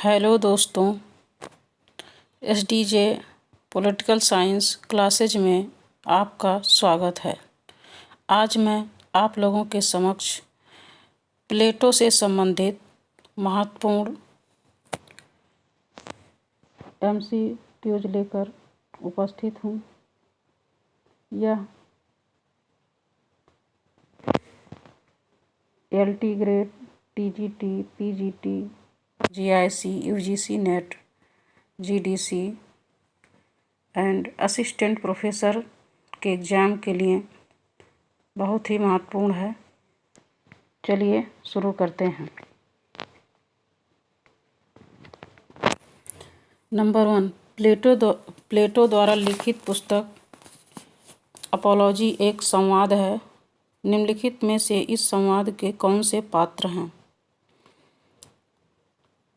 Hello दोस्तों, SDJ political science classes में आपका स्वागत है। आज मैं आप लोगों के समक्ष प्लेटो से संबंधित महत्वपूर्ण MCQs लेकर उपस्थित हूँ। यह LT grade, TGT, PGT, GIC, UGC net, GDC and assistant professor के एग्ज़ाम के लिए बहुत ही महत्वपूर्ण है। चलिए शुरू करते हैं। नंबर 1, प्लेटो द्वारा लिखित पुस्तक अपोलॉजी एक संवाद है। निम्नलिखित में से इस संवाद के कौन से पात्र हैं?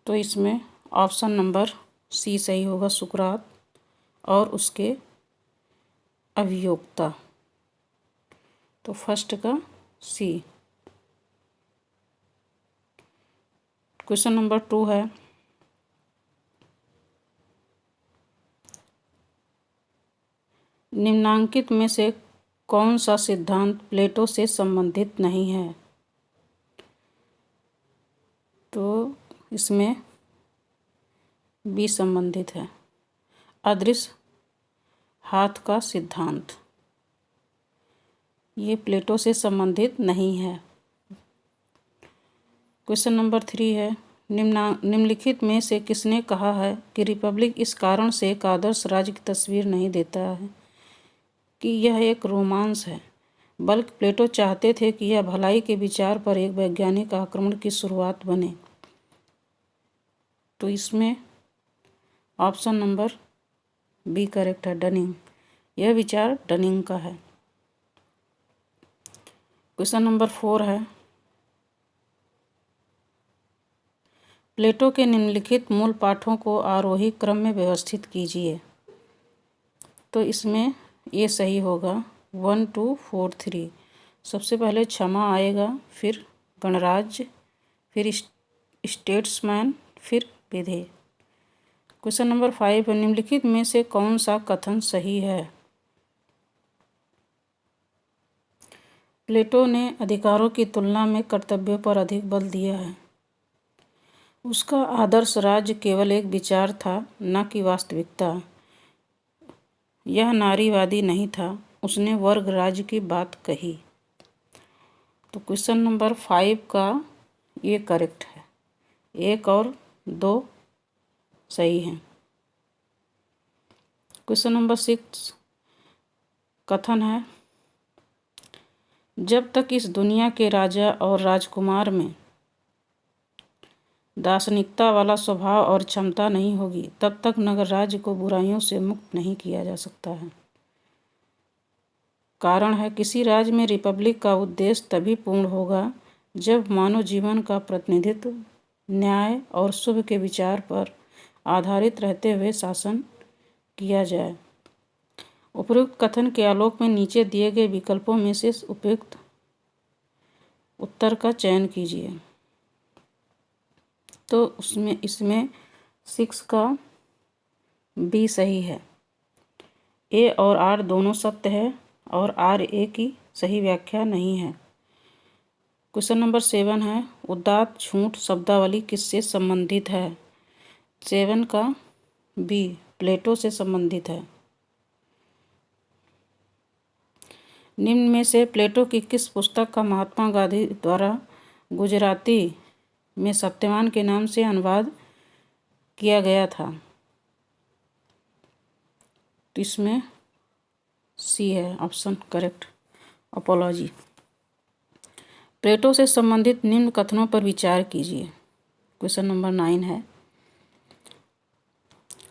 तो इसमें ऑप्शन नंबर सी सही होगा, सुकरात और उसके अभियोक्ता। तो फर्स्ट का सी। क्वेश्चन नंबर 2 है, निम्नांकित में से कौन सा सिद्धांत प्लेटो से संबंधित नहीं है? तो इसमें बी संबंधित है, अदृश्य हाथ का सिद्धांत। ये प्लेटो से संबंधित नहीं है। क्वेश्चन नंबर 3 है, निम्नलिखित में से किसने कहा है कि रिपब्लिक इस कारण से एक आदर्श राज्य की तस्वीर नहीं देता है कि यह एक रोमांस है, बल्कि प्लेटो चाहते थे कि यह भलाई के विचार पर एक वैज्ञानिक आक्रमण की शुरुआत बने? तो इसमें ऑप्शन नंबर बी करेक्ट है, डनिंग। यह विचार डनिंग का है। क्वेश्चन नंबर 4 है, प्लेटो के निम्नलिखित मूल पाठों को आरोही क्रम में व्यवस्थित कीजिए। तो इसमें ये सही होगा, 1 2 4 3। सबसे पहले क्षमा आएगा, फिर गणराज्य, फिर स्टेट्समैन, फिर विधेय। क्वेश्चन नंबर 5 है, निम्नलिखित में से कौन सा कथन सही है? प्लेटो ने अधिकारों की तुलना में कर्तव्यों पर अधिक बल दिया है। उसका आदर्श राज्य केवल एक विचार था, न कि वास्तविकता। यह नारीवादी नहीं था, उसने वर्ग राज्य की बात कही। तो क्वेश्चन नंबर 5 का ये करेक्ट है, 1 और 2 सही हैं। क्वेश्चन नंबर 6 कथन है, जब तक इस दुनिया के राजा और राजकुमार में दार्शनिकता वाला स्वभाव और क्षमता नहीं होगी, तब तक नगर राज्य को बुराइयों से मुक्त नहीं किया जा सकता है। कारण है, किसी राज्य में रिपब्लिक का उद्देश्य तभी पूर्ण होगा जब मानव जीवन का प्रतिनिधित्व न्याय और शुभ के विचार पर आधारित रहते हुए शासन किया जाए। उपयुक्त कथन के आलोक में नीचे दिए गए विकल्पों में से उपयुक्त उत्तर का चयन कीजिए। तो इसमें 6 का बी सही है। ए और आर दोनों सत्य है और आर ए की सही व्याख्या नहीं है। क्वेश्चन नंबर 7 है, उदात्त झूठ शब्दावली किससे संबंधित है? 7 का बी प्लेटो से संबंधित है। निम्न में से प्लेटो की किस पुस्तक का महात्मा गांधी द्वारा गुजराती में सत्यवान के नाम से अनुवाद किया गया था? तो इसमें सी है ऑप्शन करेक्ट, अपोलॉजी। प्लेटो से संबंधित निम्न कथनों पर विचार कीजिए। क्वेश्चन नंबर 9 है,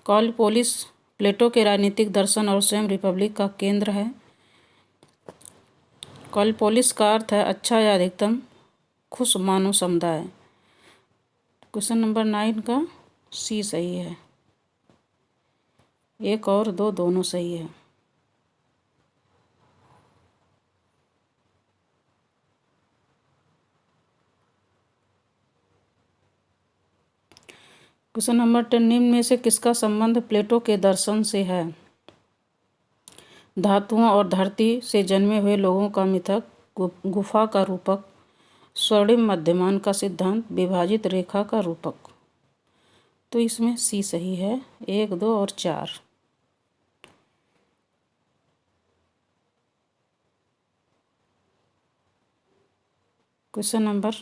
कॉलपोलिस प्लेटो के राजनीतिक दर्शन और स्वयं रिपब्लिक का केंद्र है। कॉलपोलिस का अर्थ है अच्छा या अधिकतम खुश मानव समुदाय। क्वेश्चन नंबर 9 का सी सही है, 1 और 2 दोनों सही है। क्वेश्चन नंबर 10, निम्न में से किसका संबंध प्लेटो के दर्शन से है? धातुओं और धरती से जन्मे हुए लोगों का मिथक, गुफा का रूपक, स्वर्णिम मध्यमान का सिद्धांत, विभाजित रेखा का रूपक। तो इसमें सी सही है, 1, 2 और 4। क्वेश्चन नंबर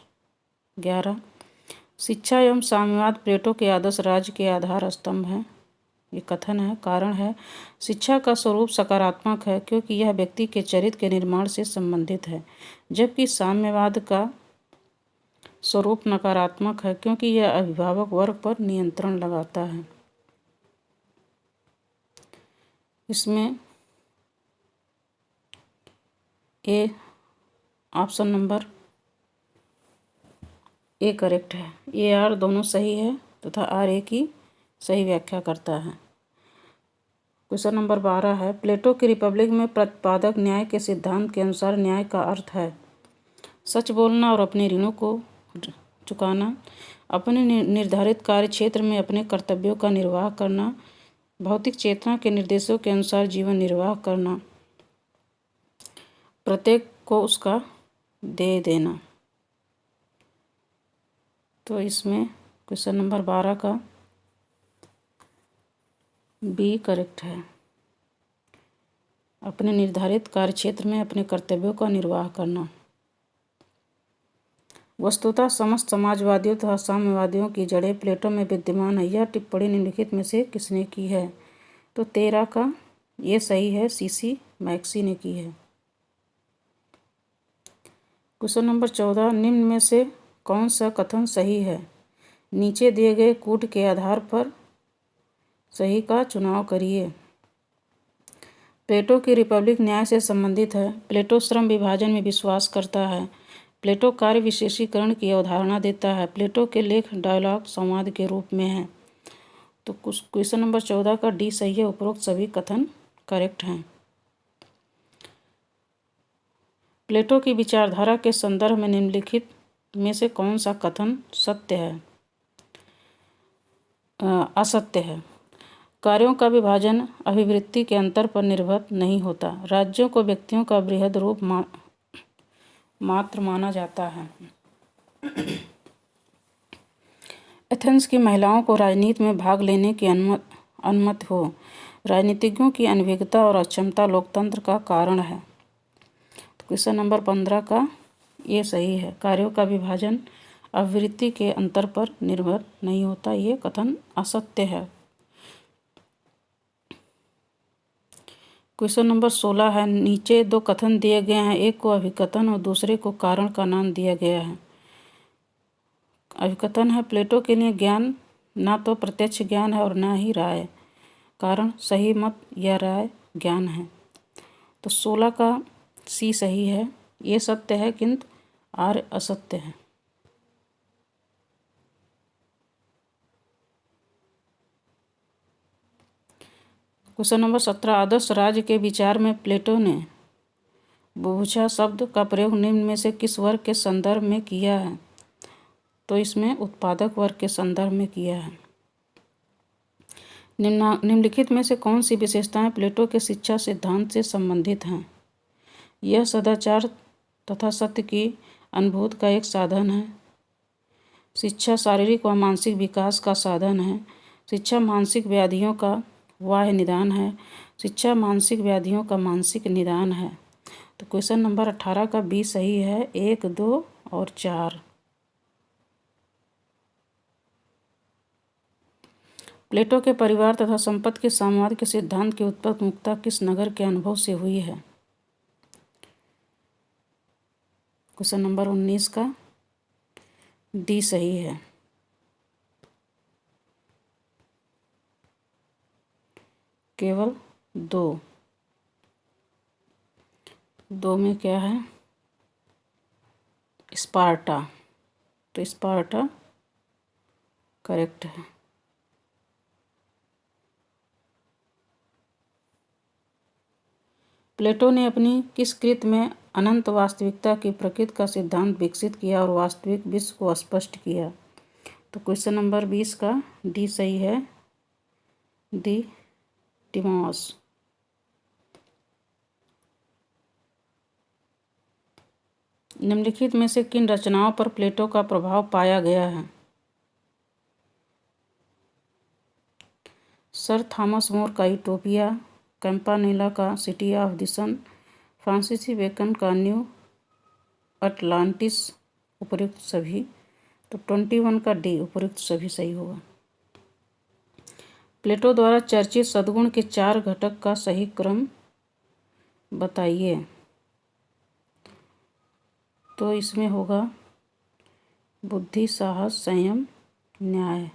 11, शिक्षा एवं साम्यवाद प्लेटो के आदर्श राज्य के आधार स्तंभ हैं। ये कथन है। कारण है, शिक्षा का स्वरूप सकारात्मक है क्योंकि यह व्यक्ति के चरित्र के निर्माण से संबंधित है, जबकि साम्यवाद का स्वरूप नकारात्मक है क्योंकि यह अभिभावक वर्ग पर नियंत्रण लगाता है। इसमें A option number A correct है। ए आर दोनों सही है तथा आर ए की सही व्याख्या करता है। क्वेश्चन नंबर 12 है, प्लेटो की रिपब्लिक में प्रतिपादक न्याय के सिद्धांत के अनुसार न्याय का अर्थ है सच बोलना और अपने ऋणों को चुकाना, अपने निर्धारित कार्य क्षेत्र में अपने कर्तव्यों का निर्वाह करना, भौतिक चेतना के निर्देशों के अनुसार जीवन निर्वाह करना, प्रत्येक को उसका दे देना। तो इसमें क्वेश्चन नंबर 12 का बी करेक्ट है। अपने निर्धारित कार्यक्षेत्र में अपने कर्तव्यों का निर्वाह करना। वस्तुतः समस्त समाजवादियों तथा साम्यवादियों की जड़ें प्लेटो में विद्यमान है। यह टिप्पणी निम्नलिखित में से किसने की है? तो 13 का ये सही है, सीसी मैक्सी ने की है। क्वेश्चन नंबर 14, निम्न में से कौन सा कथन सही है? नीचे दिए गए कूट के आधार पर सही का चुनाव करिए। प्लेटो की रिपब्लिक न्याय से संबंधित है। प्लेटो श्रम विभाजन में विश्वास करता है। प्लेटो कार्य विशेषीकरण की अवधारणा देता है। प्लेटो के लेख डायलॉग संवाद के रूप में हैं। तो क्वेश्चन नंबर 14 का डी सही है। उपरोक्त सभी कथन करेक्ट हैं। प्लेटो की विचारधारा के संदर्भ में निम्नलिखित में से कौन सा कथन सत्य है? असत्य है। कार्यों का विभाजन अभिवृत्ति के अंतर पर निर्भर नहीं होता। राज्यों को व्यक्तियों का बृहद रूप मात्र माना जाता है। एथेंस की महिलाओं को राजनीति में भाग लेने की अनुमति हो। राजनीतिज्ञों की अनभिज्ञता और अक्षमता लोकतंत्र का कारण है। तो क्वेश्चन नंबर 15 का ये सही है। कार्यों का विभाजन अभिवृत्ति के अंतर पर निर्भर नहीं होता। ये कथन असत्य है। क्वेश्चन नंबर 16 है, नीचे दो कथन दिए गए हैं, एक को अभिकथन और दूसरे को कारण का नाम दिया गया है। अभिकथन है, प्लेटो के लिए ज्ञान ना तो प्रत्यक्ष ज्ञान है और ना ही राय। कारण सही मत या राय ज्ञान है। तो 16 का सी सही है। ये सत्य है किंतु आर असत्य है। क्वेश्चन नंबर 17, आदर्श राज्य के विचार में प्लेटो ने बुभुक्षा शब्द का प्रयोग निम्न में से किस वर्ग के संदर्भ में किया है? तो इसमें उत्पादक वर्ग के संदर्भ में किया है। निम्नलिखित में से कौन सी विशेषताएं प्लेटो के शिक्षा सिद्धांत से संबंधित हैं? यह सदाचार तथा सत्य की अनुभूति का एक साधन है। शिक्षा शारीरिक व मानसिक विकास का साधन है। शिक्षा मानसिक व्याधियों का बाह्य निदान है। शिक्षा मानसिक व्याधियों का मानसिक निदान है। तो क्वेश्चन नंबर 18 का बी सही है। 1, 2 और 4। प्लेटो के परिवार तथा संपत्ति के साम्यवाद के सिद्धांत की उत्पत्ति मुख्यतः किस नगर के अनुभव से हुई है? क्वेश्चन नंबर 19 का डी सही है। केवल 2 में क्या है? स्पार्टा। तो स्पार्टा करेक्ट है। प्लेटो ने अपनी किस कृत में अनंत वास्तविकता की प्रकृति का सिद्धांत विकसित किया और वास्तविक विश्व को स्पष्ट किया? तो क्वेश्चन नंबर 20 का डी सही है, दी टिमॉस। निम्नलिखित में से किन रचनाओं पर प्लेटो का प्रभाव पाया गया है? सर थॉमस मोर का यूटोपिया, कैंपानेला का City of the Sun, Francis Bacon का न्यू अटलांटिस, उपयुक्त सभी। तो 21 का डी उपयुक्त सभी सही होगा। प्लेटो द्वारा चर्चित सद्गुण के 4 घटक का सही क्रम बताइए। तो इसमें होगा बुद्धि, साहस, संयम, न्याय।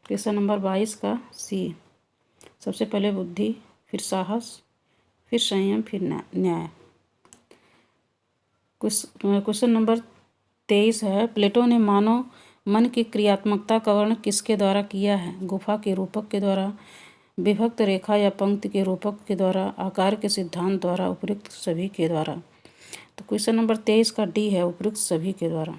क्वेश्चन नंबर 22 का सी, सबसे पहले बुद्धि, फिर साहस, फिर संयम, फिर न्याय। क्वेश्चन नंबर 23 है, प्लेटो ने मानव मन की क्रियात्मकता का वर्णन किसके द्वारा किया है? गुफा के रूपक के द्वारा, विभक्त रेखा या पंक्ति के रूपक के द्वारा, आकार के सिद्धांत द्वारा, उपयुक्त सभी के द्वारा। तो क्वेश्चन नंबर 23 का डी है, उपयुक्त सभी के द्वारा।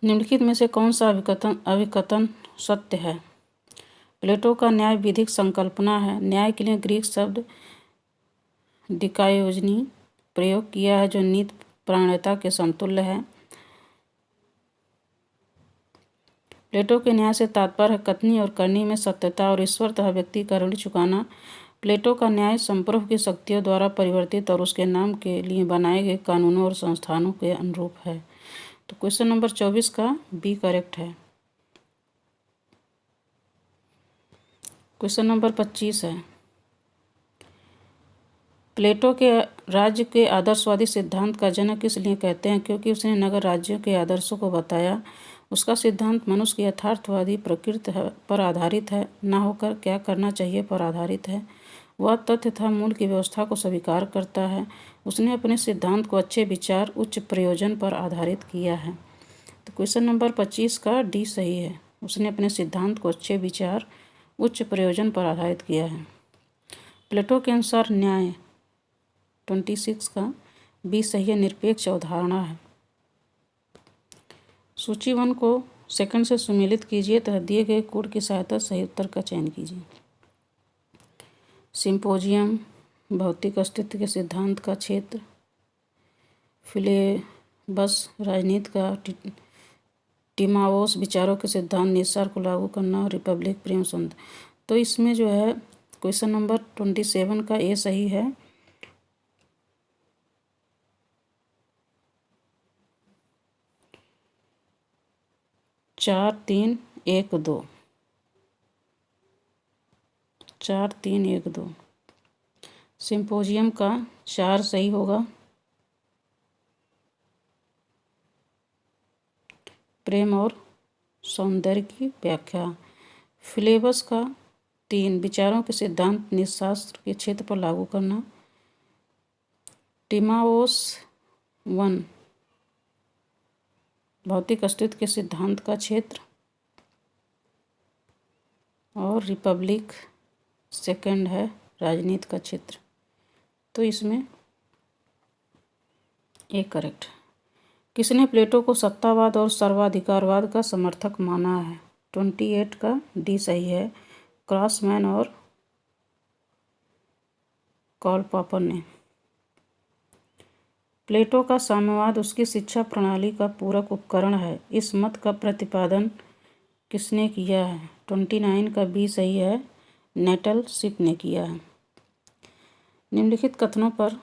निम्नलिखित में से कौन सा अभिकथन सत्य है? प्लेटो का न्याय विधिक संकल्पना है। न्याय के लिए ग्रीक शब्द डिकायोजनी प्रयोग किया है, जो नीति प्राणता के समतुल्य है। प्लेटो के न्याय से तात्पर्य है कथनी और करनी में सत्यता और ईश्वरतः व्यक्ति का ऋण चुकाना। प्लेटो का न्याय संप्रभु की शक्तियों द्वारा परिवर्तित और उसके नाम के लिए बनाए गए कानूनों और संस्थानों के अनुरूप है। तो क्वेश्चन नंबर 24 का बी करेक्ट है। क्वेश्चन नंबर 25 है, प्लेटो के राज्य के आदर्शवादी सिद्धांत का जनक इसलिए कहते हैं क्योंकि उसने नगर राज्यों के आदर्शों को बताया। उसका सिद्धांत मनुष्य की यथार्थवादी प्रकृति पर आधारित है, न होकर क्या करना चाहिए पर आधारित है। वह तथ्य तथा मूल की व्यवस्था को स्वीकार करता है। उसने अपने सिद्धांत को अच्छे विचार, उच्च प्रयोजन पर आधारित किया है। तो क्वेश्चन नंबर 25 का डी सही है। उसने अपने सिद्धांत को अच्छे विचार, उच्च प्रयोजन पर आधारित किया है। प्लेटो के अनुसार न्याय 26 का बी सही है, निरपेक्ष अवधारणा है। सूची 1 को सेकंड से सुमेलित कीजिए तथा दिए गए कोड की सहायता सही उत्तर का चयन कीजिए। सिंपोजियम भौतिक अस्तित्व के सिद्धांत का क्षेत्र, फिलेबस राजनीति का, टिमाओस विचारों के सिद्धांत निस्सार को लागू करना, रिपब्लिक प्रेम संत। तो इसमें जो है क्वेश्चन नंबर 27 का ए सही है। चार तीन एक दो, 4 3 1 2। सिंपोजियम का 4 सही होगा। प्रेम और सौंदर्य की व्याख्या। फिलेबस का 3 विचारों के सिद्धांत निशास्त्र के क्षेत्र पर लागू करना। टिमाओस 1 भौतिक अस्तित्व के सिद्धांत का क्षेत्र, और रिपब्लिक सेकंड है राजनीति का क्षेत्र। तो इसमें ए करेक्ट। किसने प्लेटो को सत्तावाद और सर्वाधिकारवाद का समर्थक माना है? 28 का डी सही है, क्रॉसमैन और कार्ल पॉपर ने। प्लेटो का साम्यवाद उसकी शिक्षा प्रणाली का पूरक उपकरण है। इस मत का प्रतिपादन किसने किया है? 29 का बी सही है, नेटलशिप ने किया है। निम्नलिखित कथनों पर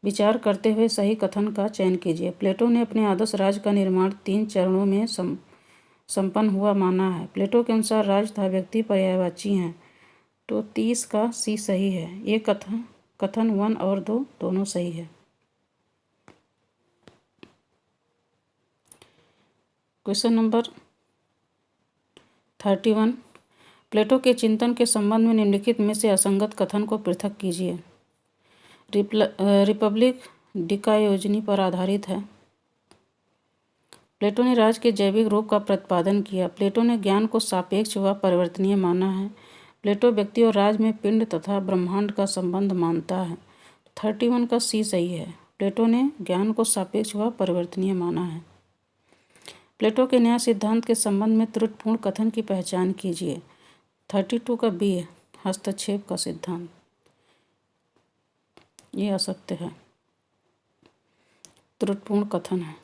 विचार करते हुए सही कथन का चयन कीजिए। प्लेटो ने अपने आदर्श राज्य का निर्माण 3 चरणों में संपन्न हुआ माना है। प्लेटो के अनुसार राज्य तथा व्यक्ति पर्यायवाची हैं। तो 30 का सी सही है। ये कथन 1 और 2 दोनों सही है। क्वेश्चन नंबर 31, प्लेटो के चिंतन के संबंध में निम्नलिखित में से असंगत कथन को पृथक कीजिए। रिपब्लिक डिकायोजनी पर आधारित है। प्लेटो ने राज्य के जैविक रूप का प्रतिपादन किया। प्लेटो ने ज्ञान को सापेक्ष व परिवर्तनीय माना है। प्लेटो व्यक्ति और राज में पिंड तथा ब्रह्मांड का संबंध मानता है। 31 का सी सही है। प्लेटो ने ज्ञान को सापेक्ष व परिवर्तनीय माना है। प्लेटो के न्याय सिद्धांत के संबंध में त्रुटिपूर्ण कथन की पहचान कीजिए। 32 का बी है। हस्तक्षेप का सिद्धांत ये असत्य है, त्रुटिपूर्ण कथन है।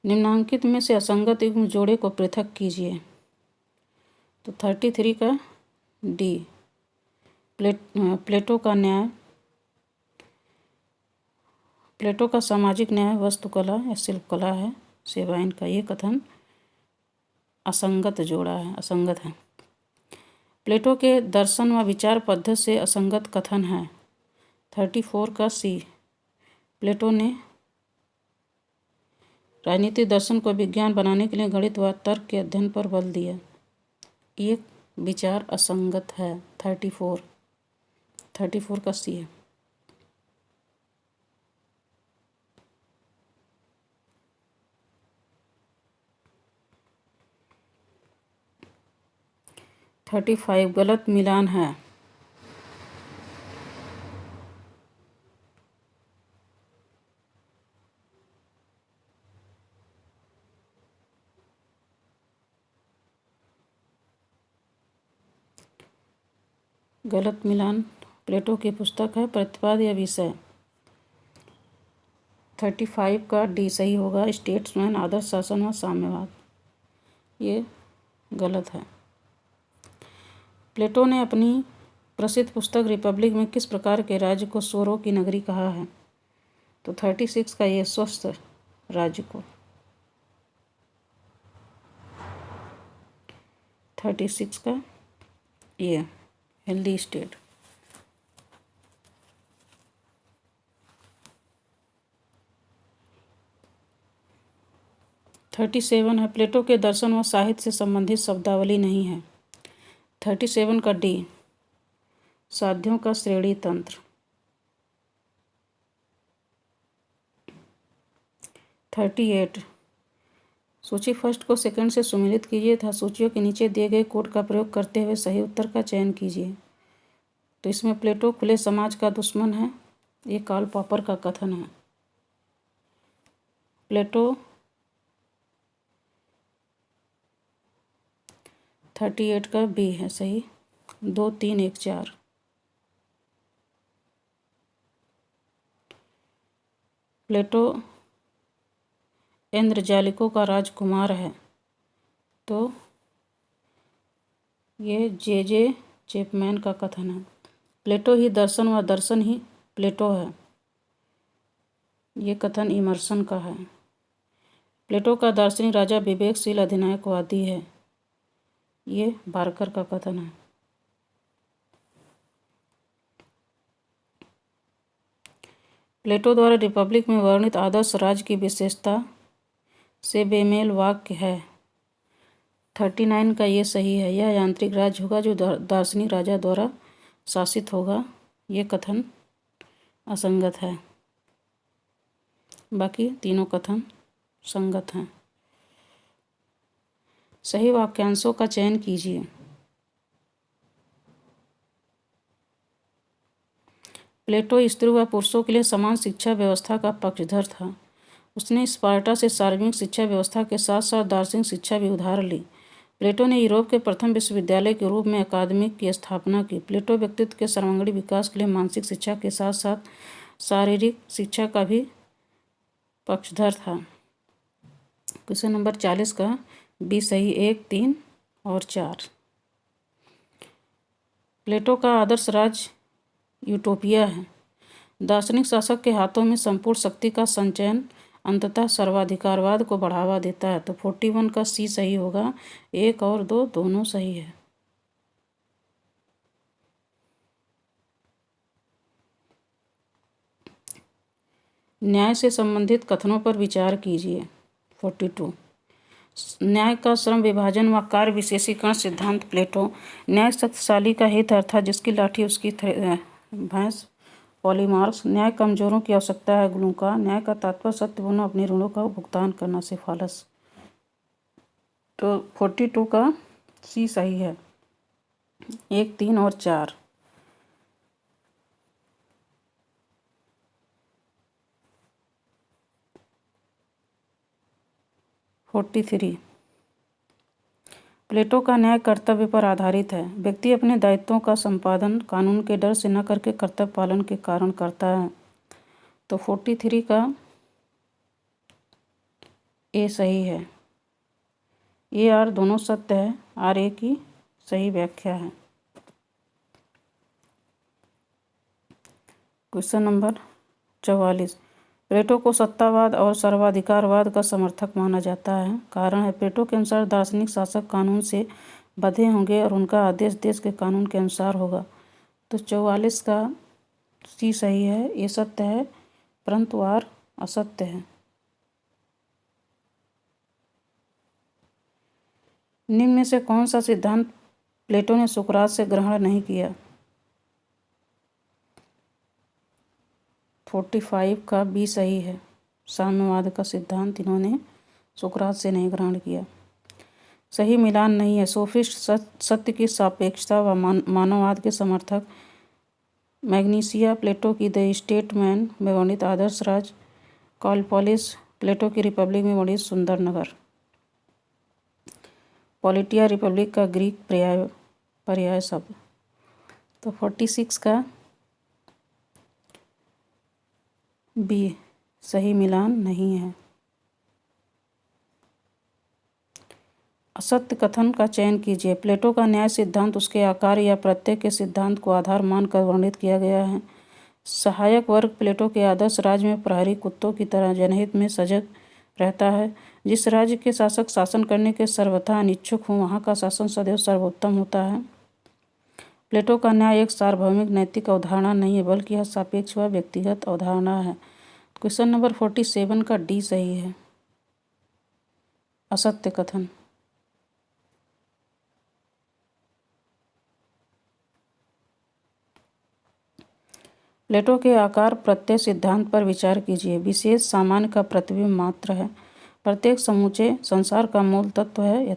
निम्नांकित में से असंगत युग्म जोड़े को पृथक कीजिए। तो 33 का डी। प्लेटो का न्याय, प्लेटो का सामाजिक न्याय वास्तुकला या शिल्पकला है। सेवाइन का ये कथन असंगत जोड़ा है, असंगत है। प्लेटो के दर्शन व विचार पद्धति से असंगत कथन है। 34 का सी। प्लेटो ने राजनीतिक दर्शन को विज्ञान बनाने के लिए गणित व तर्क के अध्ययन पर बल दिया। ये विचार असंगत है। 34 का सी है। थर्टी 35 गलत मिलान है। गलत मिलान प्लेटो की पुस्तक है प्रतिपाद या विषय। 35 का डी सही होगा। स्टेट्समैन, आदर्श शासन व साम्यवाद ये गलत है। प्लेटो ने अपनी प्रसिद्ध पुस्तक रिपब्लिक में किस प्रकार के राज्य को स्वरों की नगरी कहा है? तो 36 का ये स्वस्थ राज्य को। 36 का ये हेल्दी स्टेट। थर्टी 37 है। प्लेटो के दर्शन व साहित्य से संबंधित शब्दावली नहीं है। 37 का डी। साध्यों का श्रेणी तंत्र। 38 सूची फर्स्ट को सेकंड से सुमेलित कीजिए तथा सूचियों के नीचे दिए गए कोड का प्रयोग करते हुए सही उत्तर का चयन कीजिए। तो इसमें प्लेटो खुले समाज का दुश्मन है, ये कार्ल पॉपर का कथन है। प्लेटो 38 का बी है सही। 2, 3, 1, 4। प्लेटो इंद्रजालिकों का राजकुमार है, तो ये जे चैपमैन का कथन है। प्लेटो ही दर्शन व दर्शन ही प्लेटो है, ये कथन इमर्सन का है। प्लेटो का दार्शनिक राजा विवेकशील अधिनायकवादी है, ये बार्कर का कथन है। प्लेटो द्वारा रिपब्लिक में वर्णित आदर्श राज्य की विशेषता से बेमेल वाक्य है। 39 का ये सही है। यह यांत्रिक राज्य होगा जो दार्शनिक राजा द्वारा शासित होगा, ये कथन असंगत है। बाकी तीनों कथन संगत हैं। सही वाक्यांशों का चयन कीजिए। प्लेटो स्त्रियों व पुरुषों के लिए समान शिक्षा व्यवस्था का पक्षधर था। उसने स्पार्टा से सार्वजनिक शिक्षा व्यवस्था के साथ साथ दार्शनिक शिक्षा भी उधार ली। प्लेटो ने यूरोप के प्रथम विश्वविद्यालय के रूप में अकादमी की स्थापना की। प्लेटो व्यक्तित्व के सर्वांगीण विकास के लिए मानसिक शिक्षा के साथ साथ शारीरिक शिक्षा का भी पक्षधर था। क्वेश्चन नंबर 40 का बी सही। 1, 3 और 4। प्लेटो का आदर्श राज्य यूटोपिया है। दार्शनिक शासक के हाथों में संपूर्ण शक्ति का संचयन अंततः सर्वाधिकारवाद को बढ़ावा देता है। तो 41 का सी सही होगा। 1 और 2 दोनों सही है। न्याय से संबंधित कथनों पर विचार कीजिए। 42 न्याय का श्रम विभाजन व कार्य विशेषीकरण सिद्धांत। प्लेटो न्याय शक्तिशाली का हित अर्थात जिसकी लाठी उसकी भैंस। पॉलीमार्क्स न्याय कमजोरों की आवश्यकता है। ग्लूका न्याय का तात्पर्य सत्य बोलना, अपने ऋणों का भुगतान करना। से फालस। तो 42 का सी सही है। 1, 3 और 4। (43) प्लेटो का न्याय कर्तव्य पर आधारित है। व्यक्ति अपने दायित्वों का संपादन कानून के डर से न करके कर्तव्य पालन के कारण करता है। तो 43 का ए सही है। ए आर दोनों सत्य है। आर ए की सही व्याख्या है। Question number 44। प्लेटो को सत्तावाद और सर्वाधिकारवाद का समर्थक माना जाता है। कारण है, प्लेटो के अनुसार दार्शनिक शासक कानून से बंधे होंगे और उनका आदेश देश के कानून के अनुसार होगा। तो 44 का सी सही है। ये सत्य है परंतु आर असत्य है। निम्न में से कौन सा सिद्धांत प्लेटो ने सुकरात से ग्रहण नहीं किया? 45 का बी सही है। साम्यवाद का सिद्धांत इन्होंने सुकरात से नहीं ग्रहण किया। सही मिलान नहीं है। सोफिस्ट सत्य की सापेक्षता व मानववाद के समर्थक। मैग्नीसिया प्लेटो की द स्टेटमैन में वर्णित आदर्श राज। कॉलपोलिस प्लेटो की रिपब्लिक में वर्णित सुंदर नगर। पॉलिटिया रिपब्लिक का ग्रीक पर्याय शब्द। तो 46 का बी सही मिलान नहीं है। असत्य कथन का चयन कीजिए। प्लेटो का न्याय सिद्धांत उसके आकार या प्रत्यय के सिद्धांत को आधार मानकर वर्णित किया गया है। सहायक वर्ग प्लेटो के आदर्श राज्य में प्रहरी कुत्तों की तरह जनहित में सजग रहता है। जिस राज्य के शासक शासन करने के सर्वथा अनिच्छुक हों वहाँ का शासन सदैव सर्वोत्तम होता है। प्लेटो का न्याय एक सार्वभौमिक नैतिक अवधारणा नहीं है बल्कि यह सापेक्ष व व्यक्तिगत अवधारणा है। क्वेश्चन नंबर 47 का डी सही है। असत्य कथन। प्लेटो के आकार प्रत्यय सिद्धांत पर विचार कीजिए। विशेष सामान्य का प्रतिबिंब मात्र है। प्रत्येक समूचे संसार का मूल तत्व है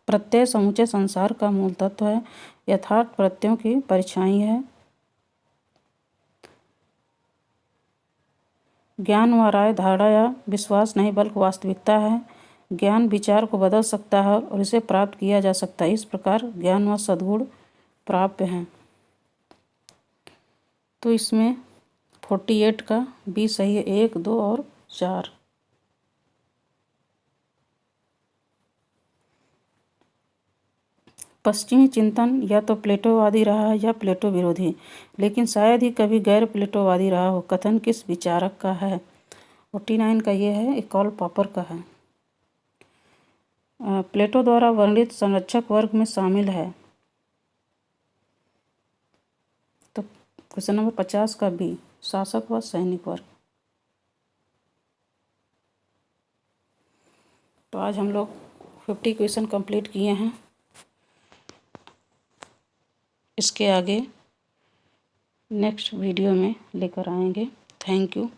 प्रत्यय समूचे संसार का मूल तत्व है। यथार्थ प्रत्ययों की परिछाई है। ज्ञान व राय धारणा या विश्वास नहीं बल्कि वास्तविकता है। ज्ञान विचार को बदल सकता है और इसे प्राप्त किया जा सकता है। इस प्रकार ज्ञान व सद्गुण प्राप्य हैं। तो इसमें 48 का बी सही है। 1, 2 और 4। पश्चिमी चिंतन या तो प्लेटोवादी रहा है या प्लेटो विरोधी, लेकिन शायद ही कभी गैर प्लेटोवादी रहा हो। कथन किस विचारक का है? 49 का ये है, कार्ल पॉपर का है। प्लेटो द्वारा वर्णित संरक्षक वर्ग में शामिल है। तो क्वेश्चन नंबर 50 का बी शासक व सैनिक वर्ग। तो आज हम लोग 50 क्वेश्चन कंप्लीट किए हैं। इसके आगे नेक्स्ट वीडियो में लेकर आएंगे। Thank you.